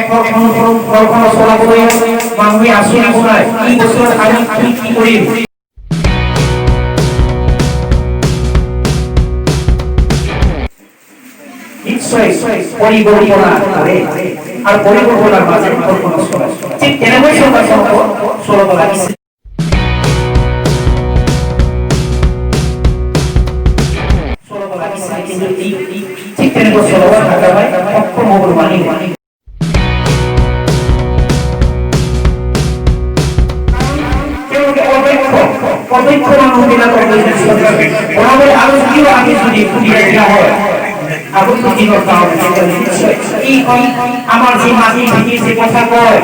ঘৰখনৰ চলাবলৈ মানুহে আঁচনি বনায় এই বছৰত আমি কি কৰিম নিশ্চয় পৰিকল্পনা কৰে আৰু পৰিকল্পনাৰ মাজেৰে ঘৰখন চলায় ঠিক তেনেকৈ চৰকাৰখনক চলাব লাগিছে কিন্তু ঠিক তেনেকৈ চলাব নাপায় সক্ষম হ'ব মানি অপেক্ষ মানুহবিলাকৰ চৰকাৰে আৰু যদিও আমি যদি সুবিধা দিয়া হয় আগত দিনৰ আমাৰ যে মাটিৰ ভেটিৰ যে কথা কয়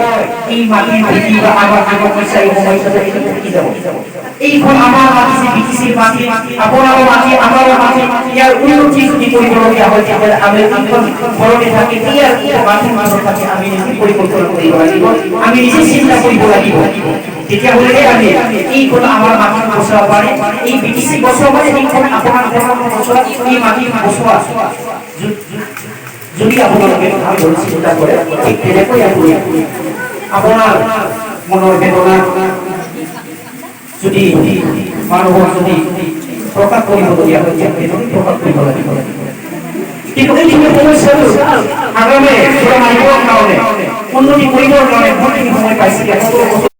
এই মাটিৰ ভেটি বা আমাৰ আগৰ পইচা এই সমস্যাটা এটা থাকি যাব এইখন আমাৰ মাটি যে বিটিচিৰ মাটি আপোনাৰো মাটি আমাৰো মাটি ইয়াৰ উন্নতি যদি কৰিবলগীয়া হয় তেতিয়াহ'লে আমি এইখন ঘৰতে থাকি ইয়াৰ মাটিৰ মাজত থাকি আমি নিজে পৰিকল্পনা কৰিব লাগিব আমি নিজে চিন্তা কৰিব লাগিব তেতিয়াহ'লে আমি এইখন আমাৰ মাটি বচাব পাৰে এই বিটিচি বচাব পাৰে এইখন আপোনাৰ বচোৱা এই মাটি বচোৱা যদি আপোনালোকে ভাল চিন্তা কৰে ঠিক তেনেকৈ আপোনাৰ মনৰ বেদনা যদি মানুহৰ যদি প্ৰকাশ কৰিবলগীয়া হয় তেনেকৈ প্ৰকাশ কৰিব লাগিব কিন্তু এইখিনি সমস্যাটো আগামী মাৰিবৰ কাৰণে উন্নতি কৰিবৰ কাৰণে বহুতখিনি সময় পাইছিলে